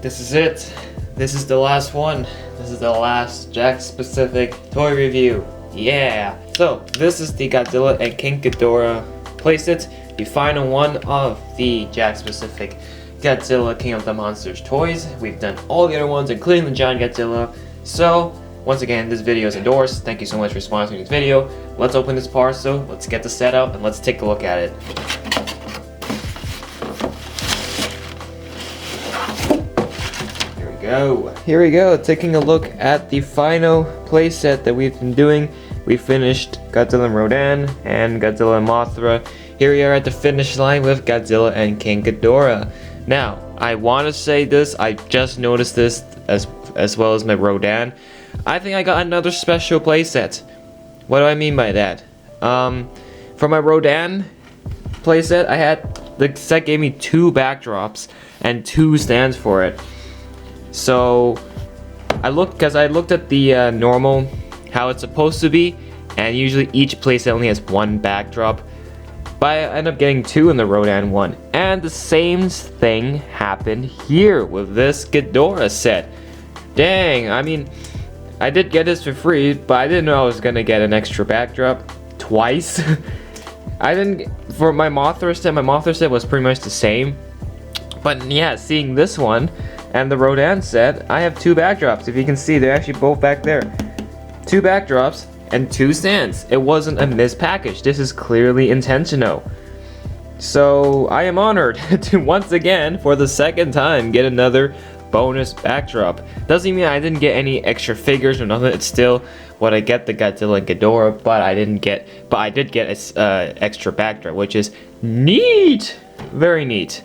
this is it. This is the last one. This is the last Jakks Pacific toy review. Yeah. So this is the Godzilla and King Ghidorah playset, the final one of the Jakks Pacific Godzilla King of the Monsters toys. We've done all the other ones, including the giant Godzilla. So once again, this video is endorsed. Thank you so much for sponsoring this video. Let's open this parcel. Let's get the set out and let's take a look at it. Here we go, taking a look at the final playset that we've been doing. We finished Godzilla and Rodan and Godzilla and Mothra. Here we are at the finish line with Godzilla and King Ghidorah. Now, I want to say this, I just noticed this as well as my Rodan. I think I got another special playset. What do I mean by that? For my Rodan playset, the set gave me 2 backdrops and 2 stands for it. So I looked at the normal, how it's supposed to be, and usually each playset only has 1 backdrop, but I ended up getting 2 in the Rodan one. And the same thing happened here with this Ghidorah set. Dang, I mean, I did get this for free, but I didn't know I was gonna get an extra backdrop twice. I didn't, for my Mothra set was pretty much the same, but yeah, seeing this one and the Rodan set, I have 2 backdrops. If you can see, they're actually both back there. 2 backdrops and 2 stands. It wasn't a missed package. This is clearly intentional. So I am honored to once again, for the second time, get another bonus backdrop. Doesn't mean I didn't get any extra figures or nothing. It's still what I get, the Godzilla and Ghidorah, but I did get an extra backdrop, which is neat, very neat.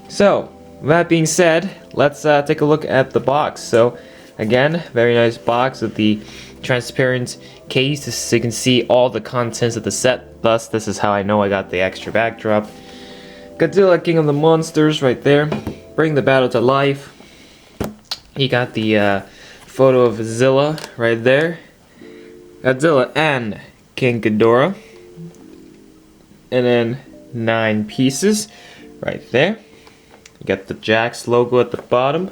So that being said, let's take a look at the box. So again, very nice box with the transparent case so you can see all the contents of the set. Thus, this is how I know I got the extra backdrop. Godzilla King of the Monsters right there. Bring the battle to life. You got the photo of Zilla right there. Godzilla and King Ghidorah. And then 9 pieces right there. You got the Jakks logo at the bottom.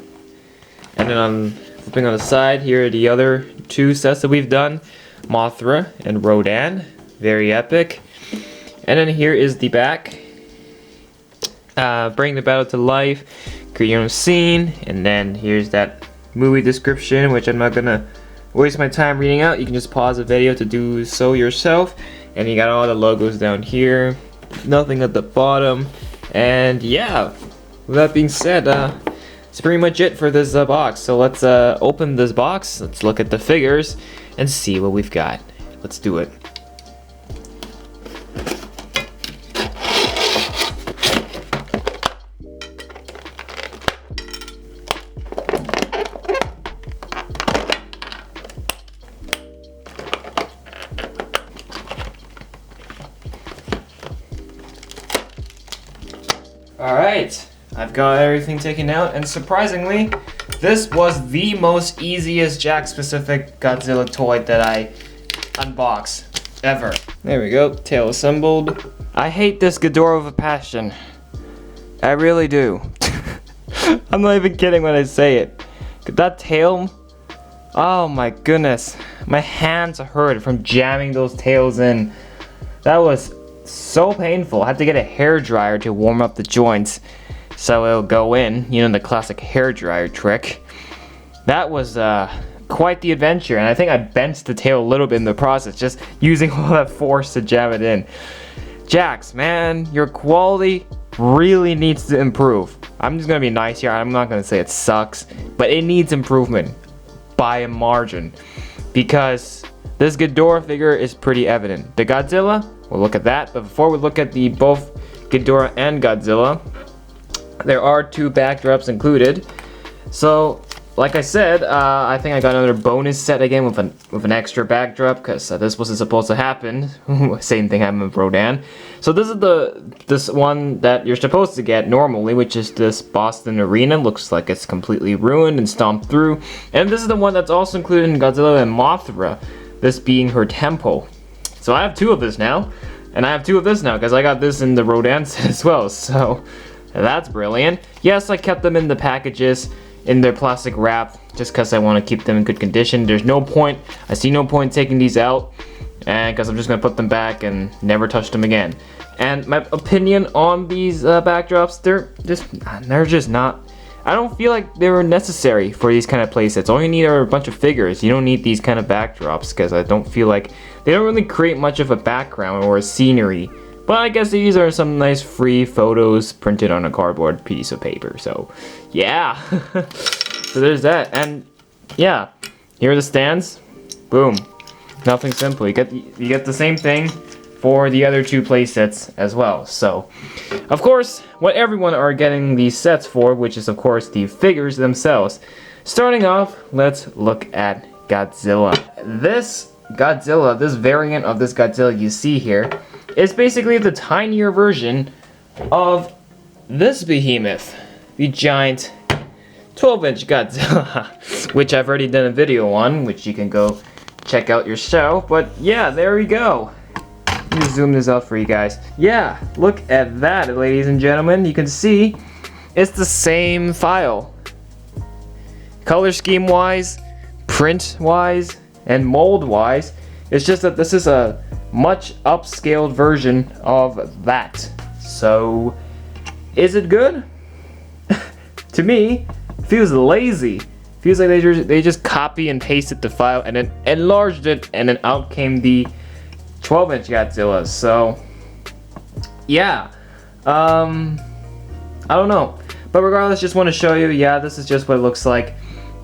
And then I'm flipping on the side, here are the other 2 sets that we've done. Mothra and Rodan. Very epic. And then here is the back. Bring the battle to life. Create your own scene. And then here's that movie description, which I'm not gonna waste my time reading out. You can just pause the video to do so yourself. And you got all the logos down here. Nothing at the bottom. And yeah. With that being said, that's pretty much it for this box. So let's open this box, let's look at the figures, and see what we've got. Let's do it. Alright. I've got everything taken out, and surprisingly, this was the most easiest Jakks Pacific Godzilla toy that I unboxed ever. There we go, tail assembled. I hate this Ghidorah with a passion. I really do. I'm not even kidding when I say it. That tail, oh my goodness. My hands hurt from jamming those tails in. That was so painful. I had to get a hairdryer to warm up the joints so it'll go in, you know, the classic hairdryer trick. That was quite the adventure, and I think I bent the tail a little bit in the process, just using all that force to jam it in. Jakks, man, your quality really needs to improve. I'm just gonna be nice here, I'm not gonna say it sucks, but it needs improvement by a margin, because this Ghidorah figure is pretty evident. The Godzilla, we'll look at that, but before we look at the both Ghidorah and Godzilla, there are 2 backdrops included. So, like I said, I think I got another bonus set again with an extra backdrop, because this wasn't supposed to happen. Same thing happened with Rodan. So this is this one that you're supposed to get normally, which is this Boston Arena. Looks like it's completely ruined and stomped through. And this is the one that's also included in Godzilla and Mothra, this being her temple. So I have 2 of this now, and I have 2 of this now because I got this in the Rodan set as well. So That's brilliant. Yes, I kept them in the packages, in their plastic wrap, just because I want to keep them in good condition. There's no point, I see no point taking these out, and because I'm just going to put them back and never touch them again. And my opinion on these backdrops, they're just not, I don't feel like they were necessary for these kind of playsets. All you need are a bunch of figures. You don't need these kind of backdrops, because I don't feel like they don't really create much of a background or a scenery. But I guess these are some nice free photos printed on a cardboard piece of paper. So yeah, so there's that. And yeah, here are the stands. Boom, nothing simple. You get the same thing for the other two play sets as well. So of course, what everyone are getting these sets for, which is of course the figures themselves. Starting off, let's look at Godzilla. This variant of this Godzilla you see here is basically the tinier version of this behemoth, the giant 12-inch Godzilla, which I've already done a video on, which you can go check out yourself. But yeah, there we go. Let me zoom this out for you guys. Yeah, look at that, ladies and gentlemen. You can see it's the same file. Color scheme wise, print wise, and mold wise. It's just that this is a much upscaled version of that. So is it good? To me, it feels lazy. Feels like they just copy and pasted the file and then enlarged it, and then out came the 12-inch Godzilla. So yeah, I don't know, but regardless, just want to show you, yeah, this is just what it looks like.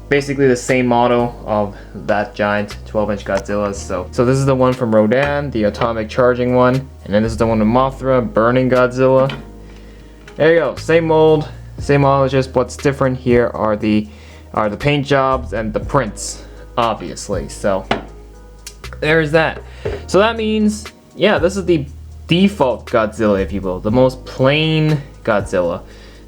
Basically the same model of that giant 12-inch Godzilla. So this is the one from Rodan, the atomic charging one, and then this is the one from Mothra, burning Godzilla. There you go, same mold, same model. Just what's different here are the paint jobs and the prints, obviously. So there's that. So that means, yeah, this is the default Godzilla, if you will, the most plain Godzilla.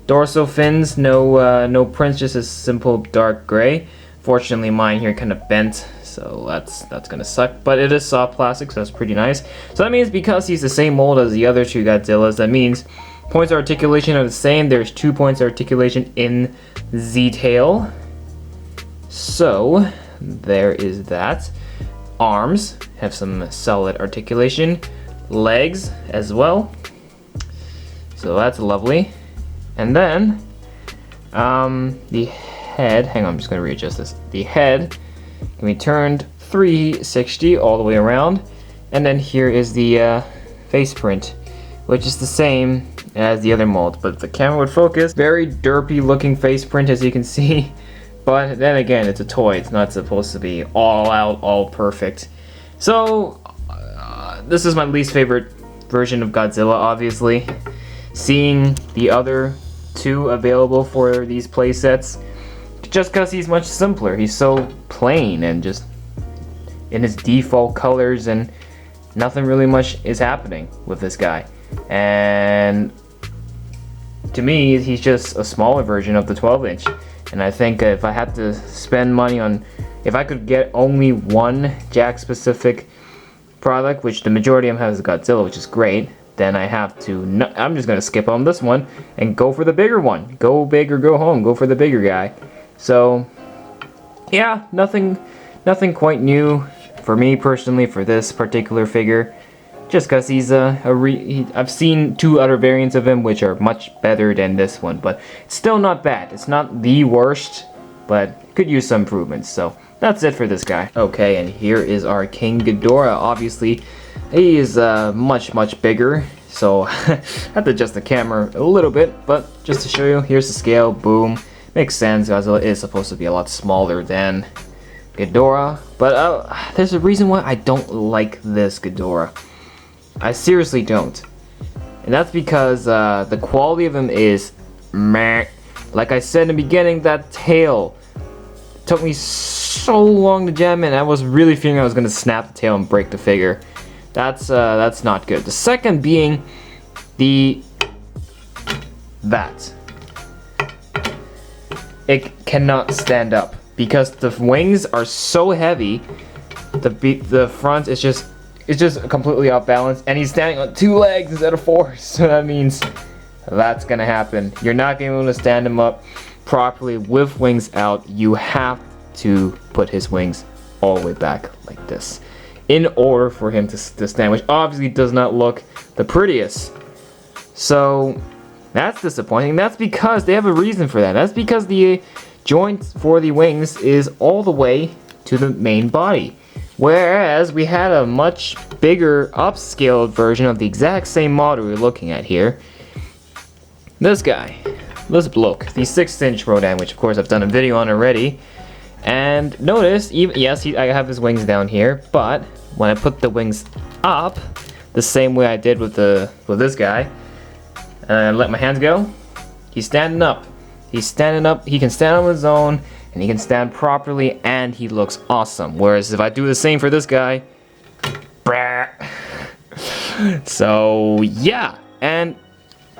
Dorsal fins, no prints, just a simple dark gray. Fortunately, mine here kind of bent, so that's gonna suck. But it is soft plastic, so that's pretty nice. So that means because he's the same mold as the other two Godzillas, that means points of articulation are the same. There's 2 points of articulation in the tail. So there is that. Arms have some solid articulation. Legs as well. So that's lovely. And then, the head, hang on, I'm just going to readjust this. The head can be turned 360 all the way around. And then here is the face print, which is the same as the other mold, but the camera would focus. Very derpy looking face print, as you can see. But then again, it's a toy. It's not supposed to be all out, all perfect. So, this is my least favorite version of Godzilla, obviously. Seeing the other two available for these playsets, just because he's much simpler. He's so plain and just in his default colors, and nothing really much is happening with this guy. And to me, he's just a smaller version of the 12-inch. And I think if I had to spend money on, if I could get only one Jakks Pacific product, which the majority of them has Godzilla, which is great, then I have to, I'm just going to skip on this one and go for the bigger one. Go big or go home. Go for the bigger guy. So, yeah, nothing quite new for me personally for this particular figure. Just because he's I've seen 2 other variants of him which are much better than this one. But it's still not bad. It's not the worst, but could use some improvements. So, that's it for this guy. Okay, and here is our King Ghidorah. Obviously, he is much bigger, so I have to adjust the camera a little bit, but just to show you, here's the scale. Boom. Makes sense. Godzilla is supposed to be a lot smaller than Ghidorah, but there's a reason why I don't like this Ghidorah. I seriously don't, and that's because the quality of him is meh. Like I said in the beginning, that tail took me so long to jam in. I was really fearing I was gonna snap the tail and break the figure. That's not good. The second being that it cannot stand up because the wings are so heavy. The front is just completely off balance, and he's standing on 2 legs instead of 4. So that means that's gonna happen. You're not gonna be able to stand him up properly with wings out. You have to put his wings all the way back like this in order for him to stand, which obviously does not look the prettiest. So that's disappointing. That's because they have a reason for that. That's because the joint for the wings is all the way to the main body. Whereas we had a much bigger upscaled version of the exact same model we're looking at here. This guy, this bloke, the 6-inch Rodan, which of course I've done a video on already. And notice, yes, I have his wings down here, but when I put the wings up, the same way I did with this guy, and let my hands go, he's standing up. He's standing up, he can stand on his own, and he can stand properly, and he looks awesome. Whereas if I do the same for this guy, brah. So yeah, and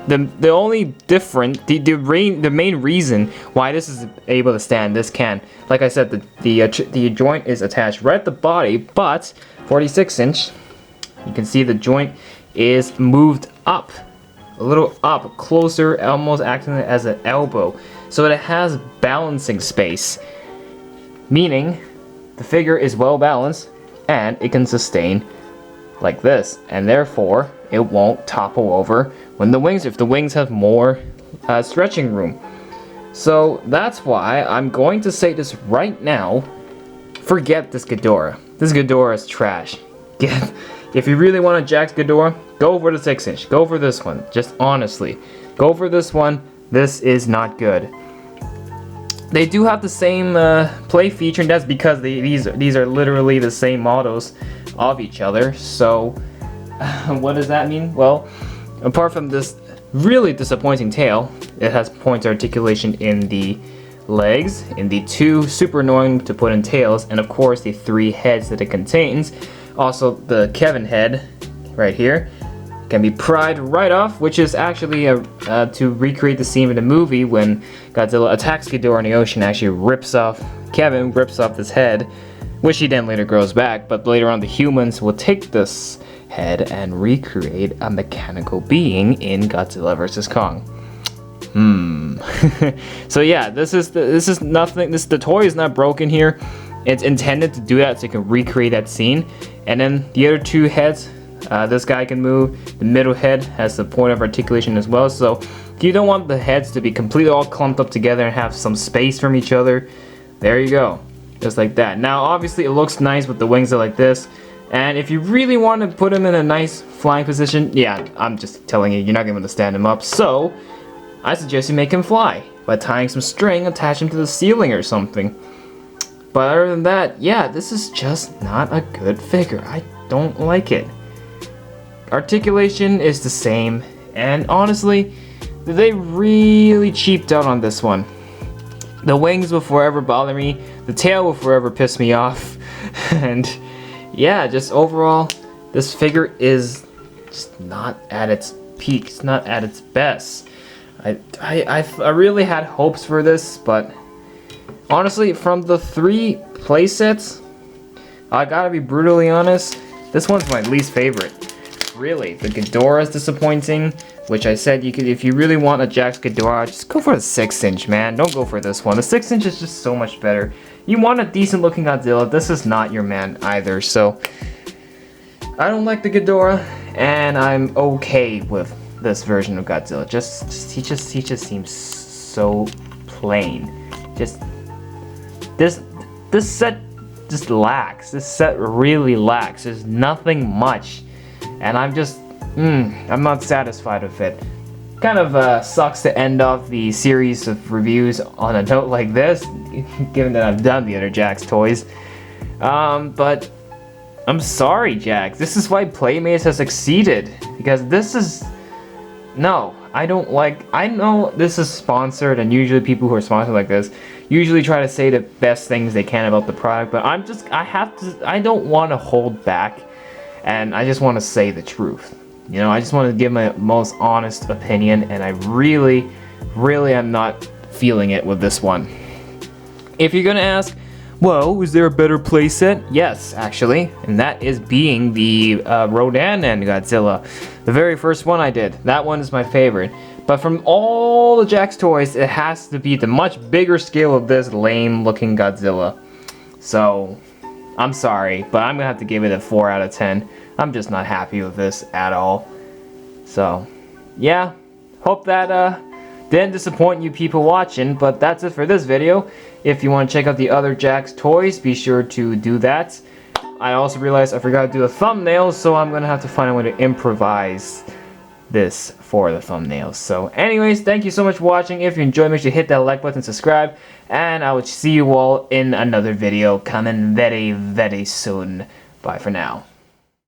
the only different, the main reason why this is able to stand, this can, like I said, the joint is attached right at the body, but 46-inch, you can see the joint is moved up, a little up, closer, almost acting as an elbow, so it has balancing space, meaning the figure is well balanced and it can sustain like this, and therefore it won't topple over when the wings, if the wings have more stretching room. So that's why I'm going to say this right now: forget this Ghidorah. This Ghidorah is trash. If you really want a Jakks Ghidorah, go for the 6-inch. Go for this one. Just honestly, go for this one. This is not good. They do have the same play feature, and that's because these are literally the same models of each other. So what does that mean? Well, apart from this really disappointing tail, it has point articulation in the legs, in the 2 super annoying to put in tails, and of course the 3 heads that it contains. Also the Kevin head right here can be pried right off, which is actually to recreate the scene in the movie when Godzilla attacks Ghidorah in the ocean. Actually rips off this head, which he then later grows back, but later on the humans will take this head and recreate a mechanical being in Godzilla vs. Kong. So yeah, this is nothing. The toy is not broken here. It's intended to do that so you can recreate that scene. And then the other 2 heads, this guy can move. The middle head has the point of articulation as well. So if you don't want the heads to be completely all clumped up together and have some space from each other, there you go, just like that. Now obviously it looks nice with the wings are like this. And if you really want to put him in a nice flying position, yeah, I'm just telling you, you're not going to stand him up. So I suggest you make him fly by tying some string, attach him to the ceiling or something. But other than that, yeah, this is just not a good figure. I don't like it. Articulation is the same, and honestly, they really cheaped out on this one. The wings will forever bother me, the tail will forever piss me off, and yeah, just overall, this figure is just not at its peak. It's not at its best. I really had hopes for this, but honestly, from the 3 playsets, I gotta be brutally honest, this one's my least favorite. Really, the Ghidorah is disappointing, which I said you could, if you really want a Jakks Ghidorah, just go for the 6-inch, man. Don't go for this one. The 6-inch is just so much better. You want a decent looking Godzilla, this is not your man either. So I don't like the Ghidorah, and I'm okay with this version of Godzilla. He just seems so plain. Just this set just lacks. This set really lacks. There's nothing much, and I'm just I'm not satisfied with it. Kind of sucks to end off the series of reviews on a note like this, given that I've done the other Jakks toys. But I'm sorry, Jakks. This is why Playmates has succeeded, because this is no. I don't like. I know this is sponsored, and usually people who are sponsored like this usually try to say the best things they can about the product. But I don't want to hold back, and I just want to say the truth. You know, I just want to give my most honest opinion, and I really am not feeling it with this one. If you're gonna ask, well, is there a better playset? Yes, actually, and that is being the Rodan and Godzilla. The very first one I did. That one is my favorite. But from all the Jakks toys, it has to be the much bigger scale of this lame looking Godzilla. So, I'm sorry, but I'm gonna have to give it a 4 out of 10. I'm just not happy with this at all. So, yeah, hope that didn't disappoint you people watching, but that's it for this video. If you want to check out the other Jakks toys, be sure to do that. I also realized I forgot to do a thumbnail, so I'm gonna have to find a way to improvise this for the thumbnails. So anyways, thank you so much for watching. If you enjoyed, make sure you hit that like button, subscribe, and I will see you all in another video coming very, very soon. Bye for now.